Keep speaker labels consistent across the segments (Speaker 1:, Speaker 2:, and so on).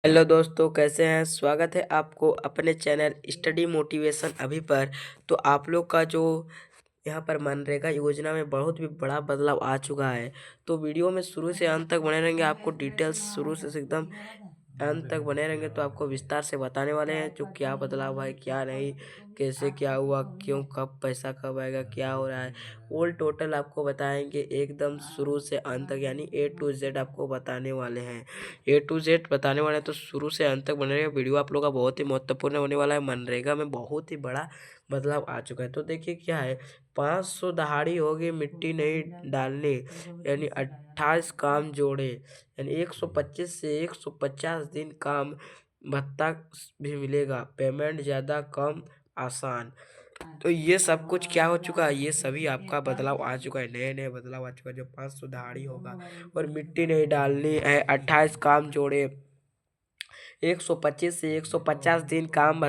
Speaker 1: Hello दोस्तों, कैसे हैं। स्वागत है आपको अपने चैनल स्टडी मोटिवेशन अभी पर। तो आप लोग का जो यहाँ पर मनरेगा योजना में बहुत भी बड़ा बदलाव आ चुका है। तो वीडियो में शुरू से अंत तक बने रहेंगे। आपको डिटेल्स शुरू से एकदम अंत तक बने रहेंगे तो आपको विस्तार से बताने वाले हैं जो क्या बदलाव है, क्या नहीं, कैसे क्या हुआ, क्यों, कब पैसा कब आएगा, क्या हो रहा है। ऑल टोटल आपको बताएंगे एकदम शुरू से अंत तक, यानी A to Z आपको बताने वाले हैं। A to Z बताने वाले हैं तो शुरू से अंत तक बने रहिए। वीडियो आप लोग का बहुत ही महत्वपूर्ण होने वाला है। मनरेगा में बहुत ही बड़ा बदलाव आ चुका है। तो देखिए क्या है, 500 दहाड़ी होगी मिट्टी नहीं डालनी, यानी 28 काम जोड़े, यानी 125 से 150 दिन काम भत्ता भी मिलेगा, पेमेंट ज़्यादा कम आसान। तो ये सब कुछ क्या हो चुका है, ये सभी आपका बदलाव आ चुका है, नए नए बदलाव आ चुका है। जो 500 दहाड़ी होगा और मिट्टी नहीं डालनी है, 28 काम जोड़े, 125 से 150 दिन काम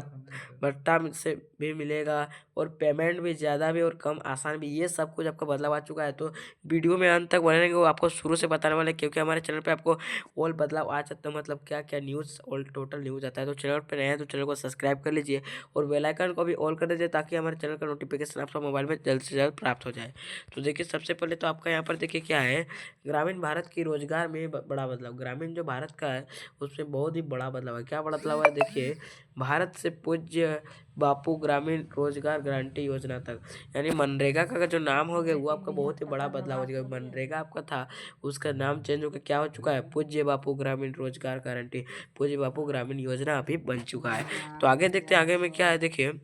Speaker 1: भत्ता से भी मिलेगा, और पेमेंट भी ज़्यादा भी और कम आसान भी, ये सब कुछ आपका बदलाव आ चुका है। तो वीडियो में अंत तक बने रहेंगे, वो आपको शुरू से बताने वाले हैं, क्योंकि हमारे चैनल पे आपको ऑल बदलाव आ जाता है, मतलब क्या क्या न्यूज़ ऑल टोटल न्यूज़ आता है। तो चैनल पर नए हैं तो चैनल को सब्सक्राइब कर लीजिए और बेल आइकन को भी ऑल कर दीजिए, ताकि हमारे चैनल का नोटिफिकेशन आपका मोबाइल में जल्द से जल्द प्राप्त हो जाए। तो देखिए सबसे पहले तो आपका यहाँ पर देखिए क्या है, ग्रामीण भारत की रोजगार में बड़ा बदलाव। ग्रामीण जो भारत का है उसमें बहुत ही बड़ा बदलाव है। क्या बदलाव है, देखिए, भारत से पूज्य बापू ग्रामीण रोजगार गारंटी योजना तक, यानी मनरेगा का जो नाम हो गया वो आपका बहुत ही बड़ा बदलाव हो जाएगा। मनरेगा आपका था, उसका नाम चेंज होकर क्या हो चुका है, पूज्य बापू ग्रामीण रोजगार गारंटी, पूज्य बापू ग्रामीण योजना अभी बन चुका है। तो आगे देखते हैं आगे में क्या है। देखिए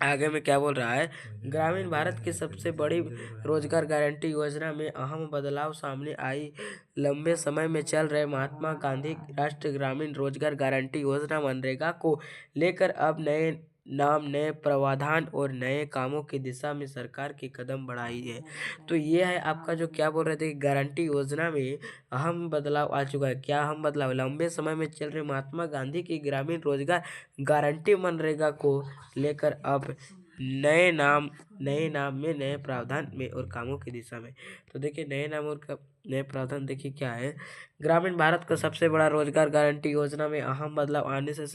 Speaker 1: आगे में क्या बोल रहा है, ग्रामीण भारत की सबसे बड़ी रोजगार गारंटी योजना में अहम बदलाव सामने आई। लंबे समय में चल रहे महात्मा गांधी राष्ट्रीय ग्रामीण रोजगार गारंटी योजना मनरेगा को लेकर अब नए नाम, नए प्रावधान और नए कामों की दिशा में सरकार की कदम बढ़ाई है। तो ये है आपका जो क्या बोल रहे थे, गारंटी योजना में अहम बदलाव आ चुका है। क्या अहम बदलाव, लंबे समय में चल रहे महात्मा गांधी की ग्रामीण रोजगार गारंटी मनरेगा को लेकर अब नए नाम में, नए प्रावधान में और कामों की दिशा में। तो देखिए नए नाम और नए प्रावधान देखिए क्या है, ग्रामीण भारत का सबसे बड़ा रोजगार गारंटी योजना में अहम बदलाव आने से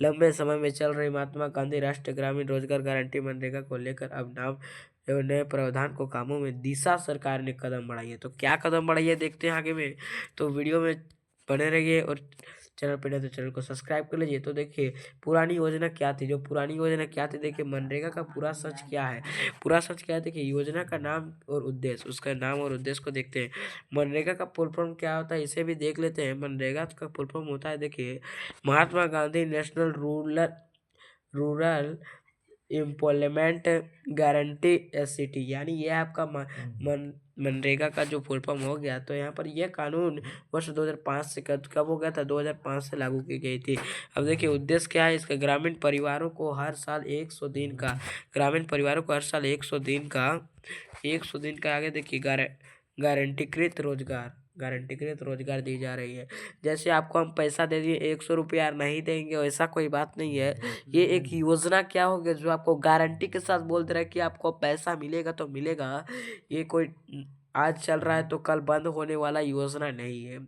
Speaker 1: लंबे समय में चल रही महात्मा गांधी राष्ट्रीय ग्रामीण रोजगार गारंटी मनरेगा को लेकर अब नाम एवं नए प्रावधान को कामों में दिशा सरकार ने कदम बढ़ाई है। तो क्या कदम बढ़ाई है देखते हैं आगे में। तो वीडियो में बने रहिए और चैनल पर नए तो चैनल को सब्सक्राइब कर लीजिए। तो देखिए पुरानी योजना क्या थी, जो पुरानी योजना क्या थी, देखिए मनरेगा का पूरा सच क्या है। पूरा सच क्या है, देखिए योजना का नाम और उद्देश्य, उसका नाम और उद्देश्य को देखते हैं। मनरेगा का फुल फॉर्म क्या होता है इसे भी देख लेते हैं। मनरेगा का फुल फॉर्म होता है, देखिए, Mahatma Gandhi national rural employment guarantee SCT, यानी ये आपका मनरेगा का जो फुल फॉर्म हो गया। तो यहाँ पर यह कानून वर्ष 2005 से कब हो गया था, 2005 से लागू की गई थी। अब देखिए उद्देश्य क्या है इसका, ग्रामीण परिवारों को हर साल 100 दिन का, ग्रामीण परिवारों को हर साल 100 दिन का, 100 दिन का, आगे देखिए गारंटीकृत रोजगार दी जा रही है। जैसे आपको हम पैसा दे दिए 100 रुपया नहीं देंगे, वैसा कोई बात नहीं है। ये एक योजना क्या हो गया जो आपको गारंटी के साथ बोल दे रहा है कि आपको पैसा मिलेगा तो मिलेगा। ये कोई आज चल रहा है तो कल बंद होने वाला योजना नहीं है।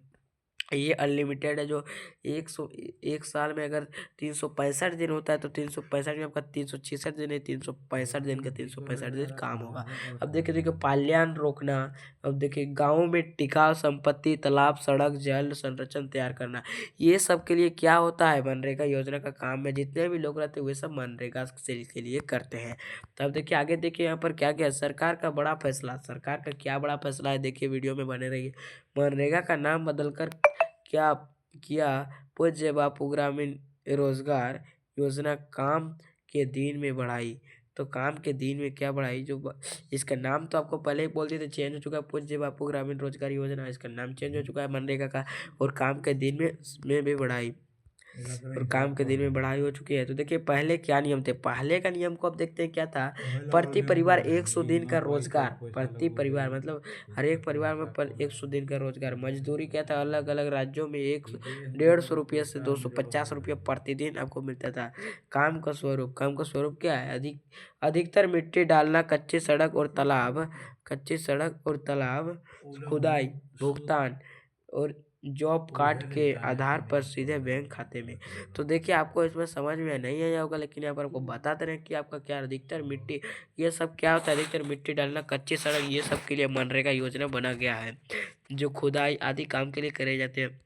Speaker 1: ये अनलिमिटेड है। जो 1 साल में अगर 365 दिन होता है तो 365 में आपका 366 दिन है, 365 दिन का 365 दिन काम होगा। अब देखिए देखिए पाल्यान रोकना। अब देखिए गाँव में टिकाऊ संपत्ति, तालाब, सड़क, जल संरक्षण तैयार करना, ये सब के लिए क्या होता है, मनरेगा योजना का काम है। जितने भी लोग रहते हैं वे सब मनरेगा से के लिए करते हैं। तब देखिए आगे देखिए यहाँ पर क्या क्या है, सरकार का बड़ा फैसला। सरकार का क्या बड़ा फैसला है, देखिए वीडियो में बने रहिए। मनरेगा का नाम बदलकर क्या किया, पूज्य बापू ग्रामीण रोजगार योजना काम के दिन में बढ़ाई। तो काम के दिन में क्या बढ़ाई, इसका नाम तो आपको पहले ही बोल दिए थे, चेंज हो चुका है, पूज्य बापू ग्रामीण रोजगार योजना, इसका नाम चेंज हो चुका है मनरेगा का, और काम के दिन में भी बढ़ाई, और काम के दिन में बढ़ाई हो चुकी है। तो देखिए पहले क्या नियम थे, पहले का नियम को अब देखते हैं क्या था। प्रति परिवार 100 दिन का रोजगार, प्रति परिवार मतलब हर एक परिवार में पर 100 दिन का रोजगार। मजदूरी क्या था, अलग अलग राज्यों में 150 रुपये से 250 रुपये प्रतिदिन आपको मिलता था। काम का स्वरूप क्या है, अधिकतर मिट्टी डालना, कच्ची सड़क और तालाब खुदाई, भुगतान और जॉब कार्ड के आधार पर सीधे बैंक खाते में। तो देखिए आपको इसमें समझ में नहीं आया होगा, लेकिन यहाँ पर आपको बताते रहे कि आपका क्या अधिकतर मिट्टी, ये सब क्या होता है, अधिकतर मिट्टी डालना, कच्ची सड़क, ये सब के लिए मनरेगा योजना बना गया है, जो खुदाई आदि काम के लिए करे जाते हैं।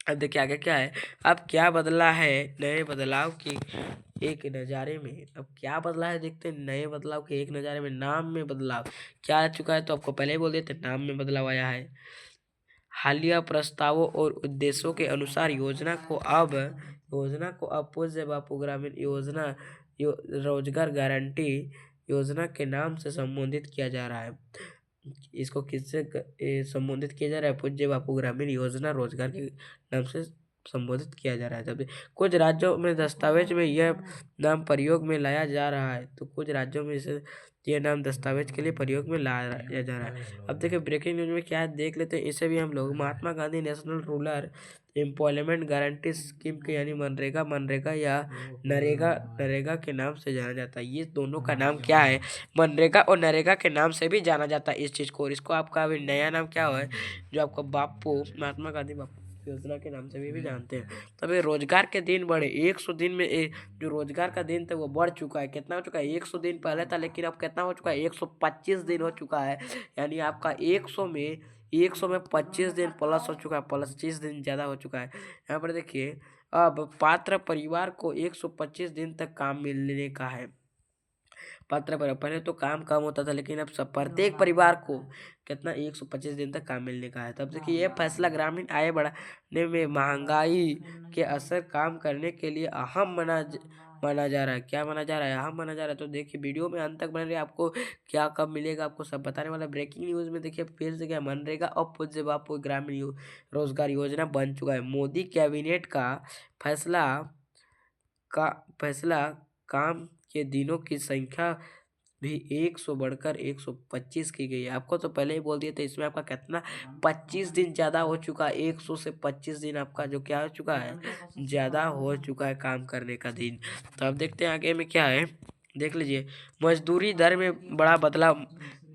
Speaker 1: अब देखिए आगे क्या है। अब क्या बदला है नए बदलाव की एक नज़ारे में। अब क्या बदला है देखते हैं नए बदलाव के एक नज़ारे में। नाम में बदलाव क्या आ चुका है, तो आपको पहले ही बोल देते नाम में बदलाव आया है। हालिया प्रस्तावों और उद्देश्यों के अनुसार योजना को अब पूज्य बापू ग्रामीण योजना रोजगार गारंटी योजना के नाम से संबोधित किया जा रहा है। इसको किससे संबोधित किया जा रहा है? पूज्य बापू ग्रामीण योजना रोजगार के नाम से संबोधित किया जा रहा है। जब कुछ राज्यों में दस्तावेज में यह नाम प्रयोग में लाया जा रहा है, तो कुछ राज्यों में इसे यह नाम दस्तावेज के लिए प्रयोग में लाया जा रहा है। अब देखिए ब्रेकिंग न्यूज में क्या है देख लेते हैं इसे भी हम लोग। Mahatma Gandhi national rural employment guarantee scheme के यानी मनरेगा या नरेगा के नाम से जाना जाता है। ये दोनों का नाम क्या है? मनरेगा और नरेगा के नाम से भी जाना जाता है इस चीज़ को। और इसको आपका अभी नया नाम क्या है, जो आपका बापू महात्मा गांधी बापू योजना के नाम से भी जानते हैं। तब ये रोजगार के दिन बढ़े 100 दिन में जो रोजगार का दिन था वो बढ़ चुका है। कितना हो चुका है? 100 दिन पहले था, लेकिन अब कितना हो चुका है? 125 दिन हो चुका है। यानी आपका 100 में 25 दिन प्लस हो चुका है, प्लस 30 दिन ज़्यादा हो चुका है। यहाँ पर देखिए अब पात्र परिवार को 125 दिन तक काम मिलने का है। पात्र पर पहले तो काम कम होता था, लेकिन अब सब प्रत्येक परिवार को कितना 125 दिन तक काम मिलने का है। तब देखिए यह फैसला ग्रामीण आय बढ़ाने में महंगाई के असर काम करने के लिए अहम माना जा रहा है। क्या माना जा रहा है? अहम माना जा रहा है। तो देखिए वीडियो में अंत तक बने रहिए, आपको क्या कब मिलेगा आपको सब बताने वाला। ब्रेकिंग न्यूज में देखिए फिर से क्या, मनरेगा और पूज्य बापू ग्रामीण रोजगार योजना बन चुका है। मोदी कैबिनेट का फैसला फैसला काम के दिनों की संख्या भी 100 बढ़कर 125 की गई है। आपको तो पहले ही बोल दिया था, इसमें आपका कितना 25 दिन ज़्यादा हो चुका है। 100 से 25 दिन आपका जो क्या हो चुका है, ज़्यादा हो चुका है काम करने का दिन। तो अब देखते हैं आगे में क्या है, देख लीजिए। मजदूरी दर में बड़ा बदलाव,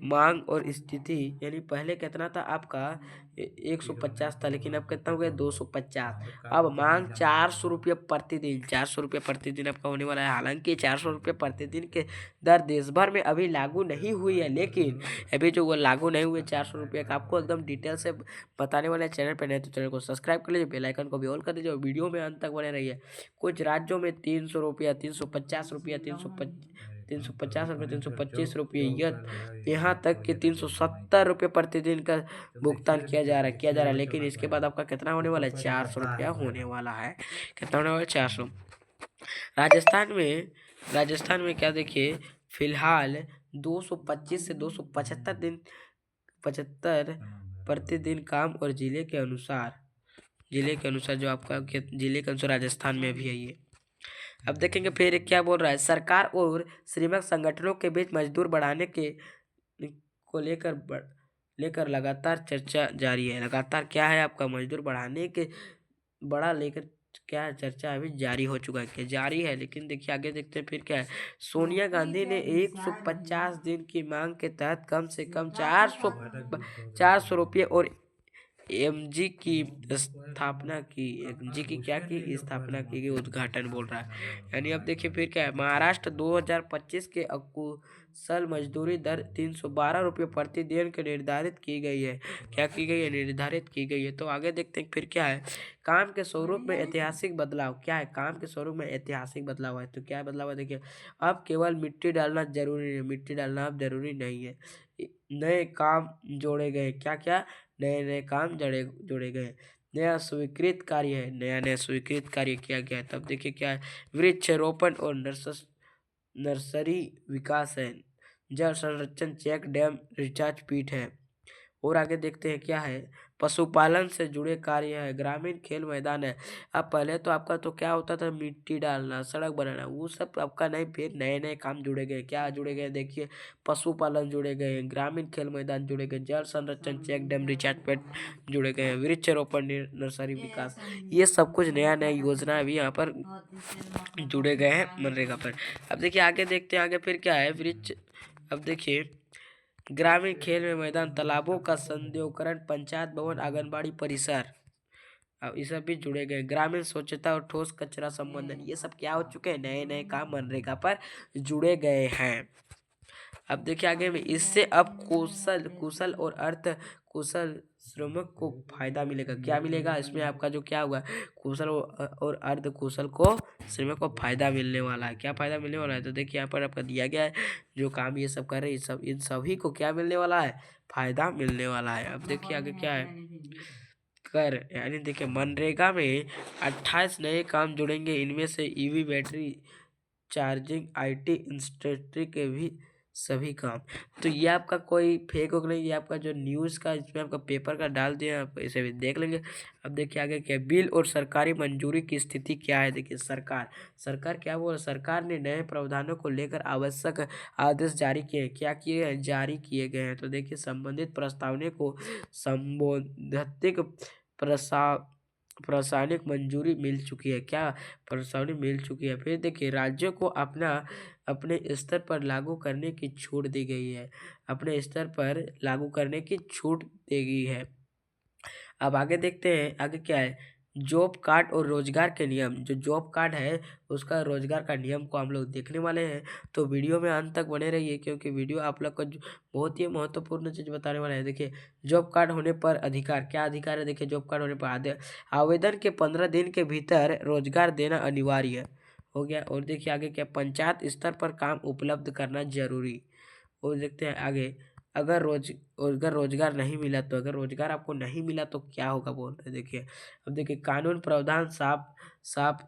Speaker 1: मांग और स्थिति, यानी पहले कितना था आपका 150 था, लेकिन अब कितना हो गया 250। अब मांग 400 रुपये प्रतिदिन, 400 रुपये प्रतिदिन आपका होने वाला है। हालांकि 400 रुपये प्रतिदिन के दर देश भर में अभी लागू नहीं हुई है, लेकिन अभी जो वो लागू नहीं हुए 400 रुपये का आपको एकदम डिटेल से बताने वाले हैं। चैनल पर नहीं तो चैनल को सब्सक्राइब कर लीजिए, बेल आइकन को भी ऑल कर दीजिए और वीडियो में अंत तक बने रहिए। कुछ राज्यों में 300 रुपया, 350 रुपया, 350 रुपये, 325 रुपये, यहाँ तक कि 370 रुपये प्रतिदिन का भुगतान किया जा रहा है। लेकिन इसके बाद आपका कितना होने वाला है? 400 रुपया होने वाला है। कितना होने वाला है? 400। राजस्थान में क्या देखिए, फिलहाल 225 से 275 दिन 75 प्रतिदिन काम, और जिले के अनुसार जो आपका जिले के अनुसार राजस्थान में भी है ये। अब देखेंगे फिर क्या बोल रहा है। सरकार और श्रमिक संगठनों के बीच मजदूर बढ़ाने को लेकर लगातार चर्चा जारी है। लगातार क्या है आपका मजदूर बढ़ाने के बड़ा लेकर क्या चर्चा अभी जारी हो चुका है, क्या जारी है। लेकिन देखिए आगे देखते हैं फिर क्या है। सोनिया गांधी ने 150 दिन की मांग के तहत कम से कम 400 रुपये और एमजी की स्थापना की। एमजी की क्या की स्थापना की गई, उद्घाटन बोल रहा है। यानी अब देखिए फिर क्या है। महाराष्ट्र 2025 के अकुशल मजदूरी दर 312 रुपये प्रति दिन के निर्धारित की गई है। क्या की गई है? निर्धारित की गई है। तो आगे देखते हैं फिर क्या है। काम के स्वरूप में ऐतिहासिक बदलाव। क्या है? काम के स्वरूप में ऐतिहासिक बदलाव है। तो क्या बदलाव है देखिए। अब केवल मिट्टी डालना जरूरी है, मिट्टी डालना अब जरूरी नहीं है। नए काम जोड़े गए। क्या क्या? नए नए काम जोड़े गए। नया स्वीकृत कार्य है, नया स्वीकृत कार्य किया गया है। तब देखिए क्या है। वृक्षारोपण और नर्सरी विकास है। जल संरक्षण चेक डैम रिचार्ज पीट है। और आगे देखते हैं क्या है। पशुपालन से जुड़े कार्य है। ग्रामीण खेल मैदान है। अब पहले तो आपका तो क्या होता था, मिट्टी डालना, सड़क बनाना, वो सब आपका नहीं। फिर नए नए काम जुड़े गए। क्या जुड़े गए देखिए। पशुपालन जुड़े गए, ग्रामीण खेल मैदान जुड़े गए, जल संरक्षण चेक डैम रिचार्ज पेट जुड़े गए, वृक्षारोपण नर्सरी विकास, ये सब कुछ नया नया योजना भी यहाँ पर जुड़े गए हैं मनरेगा पर। अब देखिए आगे देखते हैं आगे फिर क्या है। अब देखिए ग्रामीण खेल में मैदान, तालाबों का सौंदर्यीकरण, पंचायत भवन, आंगनबाड़ी परिसर, अब ये सब भी जुड़े गए। ग्रामीण स्वच्छता और ठोस कचरा संबंधन, ये सब क्या हो चुके हैं, नए नए काम मनरेगा पर जुड़े गए हैं। अब देखिए आगे में, इससे अब कुशल कुशल और अर्ध कुशल श्रमिक को फायदा मिलेगा। क्या मिलेगा इसमें, आपका जो क्या होगा, कुशल और अर्ध कुशल को श्रमिक को फायदा मिलने वाला है। क्या फायदा मिलने वाला है, तो देखिए यहाँ पर आपका दिया गया है, जो काम ये सब कर रहे हैं सब, इन सभी को क्या मिलने वाला है, फायदा मिलने वाला है। अब देखिए आगे क्या है, कर यानी देखिए मनरेगा में 28 नए काम जुड़ेंगे। इनमें से EV battery charging, IT industry के भी सभी काम। तो ये आपका कोई फेक हो नहीं, ये आपका जो न्यूज़ का इसमें आपका पेपर का डाल दिया, आप इसे भी देख लेंगे। अब देखिए आगे क्या, बिल और सरकारी मंजूरी की स्थिति क्या है। देखिए सरकार सरकार क्या बोल, सरकार ने नए प्रावधानों को लेकर आवश्यक आदेश जारी किए हैं। क्या किए हैं, जारी किए गए हैं। तो देखिए संबंधित प्रस्तावने को संबोधित प्रसा प्रशासनिक मंजूरी मिल चुकी है। क्या, प्रस्तावना मिल चुकी है। फिर देखिए राज्यों को अपने स्तर पर लागू करने की छूट दी गई है। अपने स्तर पर लागू करने की छूट दी गई है। अब आगे देखते हैं, आगे क्या है, जॉब कार्ड और रोजगार के नियम। जो जॉब कार्ड है उसका रोजगार का नियम को हम लोग देखने वाले हैं। तो वीडियो में अंत तक बने रहिए, क्योंकि वीडियो आप लोग को बहुत ही महत्वपूर्ण चीज बताने वाला है। देखिए जॉब कार्ड होने पर अधिकार, क्या अधिकार है, देखिए जॉब कार्ड होने पर आवेदन के 15 दिन के भीतर रोजगार देना अनिवार्य हो गया। और देखिए आगे क्या, पंचायत स्तर पर काम उपलब्ध करना जरूरी। और देखते हैं आगे, अगर रोजगार नहीं मिला तो, अगर रोजगार आपको नहीं मिला तो क्या होगा बोल रहे हैं। देखिए अब देखिए कानून प्रावधान साफ साफ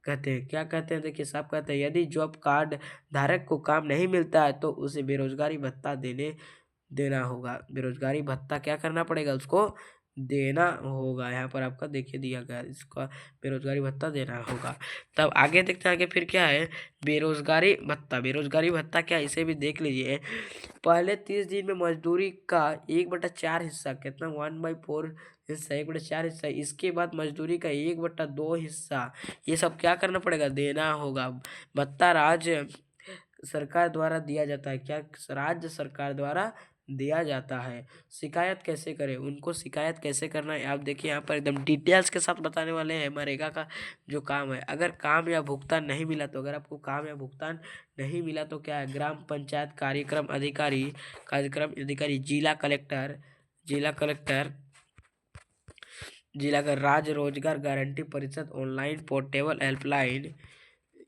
Speaker 1: कहते हैं, क्या कहते हैं, देखिए साफ कहते हैं, यदि जॉब कार्ड धारक को काम नहीं मिलता है तो उसे बेरोजगारी भत्ता देना होगा। बेरोजगारी भत्ता क्या करना पड़ेगा, उसको देना होगा। यहाँ पर आपका देखिए दिया गया, इसका बेरोजगारी भत्ता देना होगा। तब आगे देखते हैं, आगे फिर क्या है, बेरोजगारी भत्ता। बेरोजगारी भत्ता क्या है, इसे भी देख लीजिए। पहले 30 दिन में मजदूरी का 1/4 हिस्सा, कितना, 1/4 हिस्सा, 1/4 हिस्सा। इसके बाद मजदूरी का 1/2 हिस्सा, ये सब क्या करना पड़ेगा, देना होगा। भत्ता राज्य सरकार द्वारा दिया जाता है। क्या, राज्य सरकार द्वारा दिया जाता है। शिकायत कैसे करें, उनको शिकायत कैसे करना है, आप देखिए यहाँ पर एकदम डिटेल्स के साथ बताने वाले हैं। मनरेगा का जो काम है, अगर काम या भुगतान नहीं मिला तो, अगर आपको काम या भुगतान नहीं मिला तो क्या है, ग्राम पंचायत कार्यक्रम अधिकारी, जिला कलेक्टर जिला का राज्य रोजगार गारंटी परिषद, ऑनलाइन पोर्टेबल हेल्पलाइन,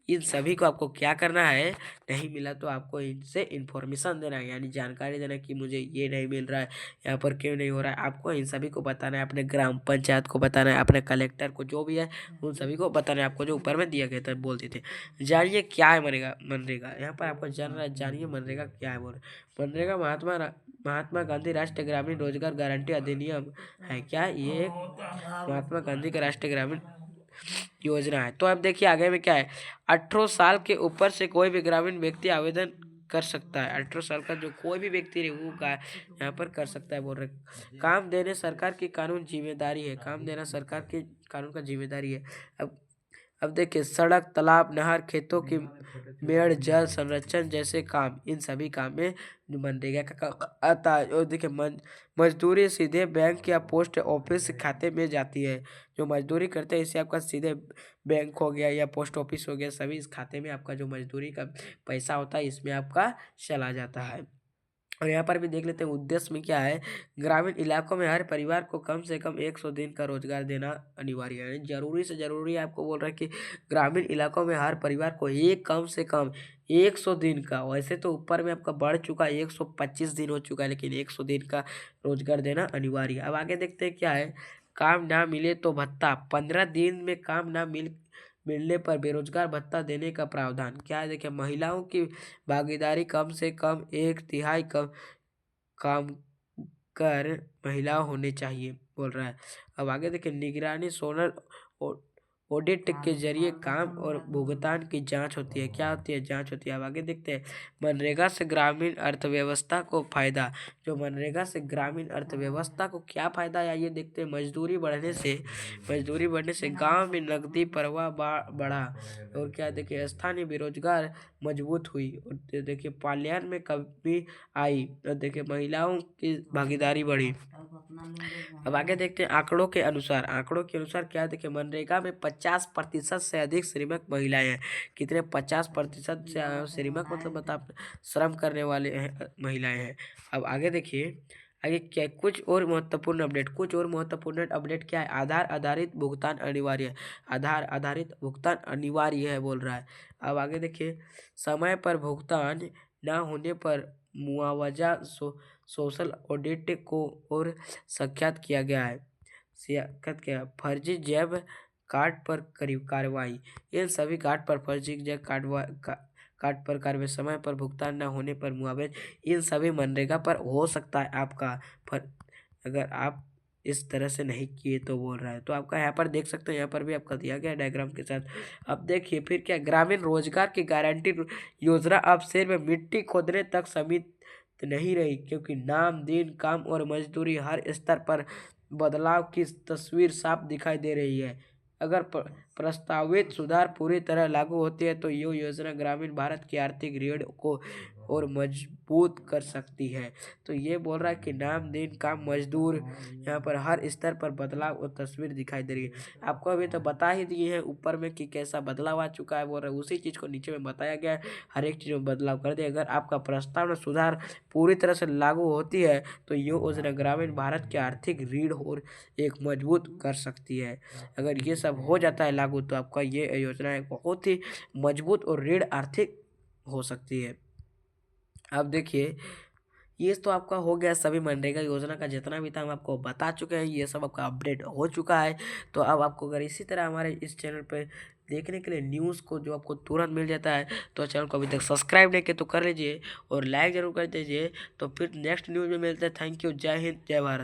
Speaker 1: इन सभी को आपको क्या करना है, नहीं मिला तो आपको इनसे इन्फॉर्मेशन देना है, यानी जानकारी देना है कि मुझे ये नहीं मिल रहा है, यहाँ पर क्यों नहीं हो रहा है। आपको इन सभी को बताना है, अपने ग्राम पंचायत को बताना है, अपने कलेक्टर को, जो भी है उन सभी को बताना है। आपको जो ऊपर में दिया गया था बोलते थे। जानिए क्या है मनरेगा। मनरेगा यहाँ पर आपको जानिए मनरेगा क्या है। बोल मनरेगा महात्मा गांधी राष्ट्रीय ग्रामीण रोजगार गारंटी अधिनियम है। क्या, ये एक महात्मा गांधी का राष्ट्रीय ग्रामीण योजना है। तो अब देखिए आगे में क्या है, 18 साल के ऊपर से कोई भी ग्रामीण व्यक्ति आवेदन कर सकता है। 18 साल का जो कोई भी व्यक्ति है वो का यहाँ पर कर सकता है। बोल रहे काम देने सरकार की कानून जिम्मेदारी है। काम देना सरकार की कानून का जिम्मेदारी है। अब देखिए सड़क, तालाब, नहर, खेतों की मेड़, जल संरक्षण जैसे काम, इन सभी काम में जो मनरेगा का काम आता है। और देखिए मजदूरी सीधे बैंक या पोस्ट ऑफिस खाते में जाती है। जो मजदूरी करते हैं इसे आपका सीधे बैंक हो गया या पोस्ट ऑफिस हो गया, सभी इस खाते में आपका जो मजदूरी का पैसा होता है इसमें आपका चला जाता है। और यहाँ पर भी देख लेते हैं उद्देश्य में क्या है, ग्रामीण इलाकों में हर परिवार को कम से कम 100 दिन का रोजगार देना अनिवार्य है। जरूरी से जरूरी आपको बोल रहा है कि ग्रामीण इलाकों में हर परिवार को एक कम से कम 100 दिन का, वैसे तो ऊपर में आपका बढ़ चुका है, 125 दिन हो चुका है, लेकिन 100 दिन का रोजगार देना अनिवार्य है। अब आगे देखते हैं क्या है, काम ना मिले तो भत्ता। 15 दिन में काम ना मिलने पर बेरोजगार भत्ता देने का प्रावधान। क्या है, देखिए महिलाओं की भागीदारी कम से कम 1/3 काम कर महिला होने चाहिए बोल रहा है। अब आगे देखिए निगरानी, सोलर ऑडिट के जरिए काम और भुगतान की जांच होती है। क्या होती है? जांच होती है। अब आगे देखते हैं, मनरेगा से ग्रामीण अर्थव्यवस्था को फायदा। जो मनरेगा से ग्रामीण अर्थव्यवस्था को क्या फायदा है, ये देखते हैं। मजदूरी बढ़ने से गांव में नकदी प्रवाह बढ़ा। और क्या देखिए, स्थानीय बेरोजगार मजबूत हुई। और देखिए, पलायन में कमी आई। और देखिए, महिलाओं की भागीदारी बढ़ी। अब आगे देखते हैं, आंकड़ों के अनुसार क्या देखिए, मनरेगा में 50% से अधिक श्रमिक महिलाएं हैं। कितने? 50% से श्रमिक मतलब बता, श्रम करने वाले हैं, महिलाएं हैं। अब आगे देखिए, आगे क्या कुछ और महत्वपूर्ण अपडेट क्या है? आधार आधारित भुगतान अनिवार्य है बोल रहा है। अब आगे देखिए, समय पर भुगतान न होने पर मुआवजा सोशल ऑडिट को और सख्त किया गया है। फर्जी जैब कार्ड पर कार्रवाई। इन सभी कार्ड पर फर्जी जैब कार्ड पर कार्रवाई, समय पर भुगतान न होने पर मुआवजा, इन सभी मनरेगा पर हो सकता है आपका अगर आप इस तरह से नहीं किए तो बोल रहा है। तो आपका यहाँ पर देख सकते हैं, यहाँ पर भी आपका दिया गया डायग्राम के साथ। अब देखिए फिर क्या, ग्रामीण रोजगार की गारंटी योजना अब सिर्फ मिट्टी खोदने तक सीमित नहीं रही, क्योंकि नाम, दिन, काम और मजदूरी हर स्तर पर बदलाव की तस्वीर साफ दिखाई दे रही है। अगर प्रस्तावित सुधार पूरी तरह लागू होते हैं तो ये योजना ग्रामीण भारत की आर्थिक रीढ़ को और मजबूत कर सकती है। तो ये बोल रहा है कि नाम, दिन, काम, मजदूर, यहाँ पर हर स्तर पर बदलाव और तस्वीर दिखाई दे रही है। आपको अभी तो बता ही दिए हैं ऊपर में कि कैसा बदलाव आ चुका है, बोल रहे उसी चीज़ को नीचे में बताया गया है। हर एक चीज़ में बदलाव कर दिया। अगर आपका प्रस्ताव में सुधार पूरी तरह से लागू होती है तो ये योजना ग्रामीण भारत की आर्थिक रीढ़ और एक मजबूत कर सकती है। अगर ये सब हो जाता है लागू तो आपका ये योजना एक बहुत ही मजबूत और रीढ़ आर्थिक हो सकती है। अब देखिए, ये तो आपका हो गया सभी मनरेगा योजना का जितना भी था हम आपको बता चुके हैं, ये सब आपका अपडेट हो चुका है। तो अब आपको अगर इसी तरह हमारे इस चैनल पे देखने के लिए न्यूज़ को जो आपको तुरंत मिल जाता है, तो चैनल को अभी तक सब्सक्राइब नहीं किया तो कर लीजिए और लाइक ज़रूर कर दीजिए। तो फिर नेक्स्ट न्यूज़ में मिलते हैं। Thank you. जय हिंद, जय भारत।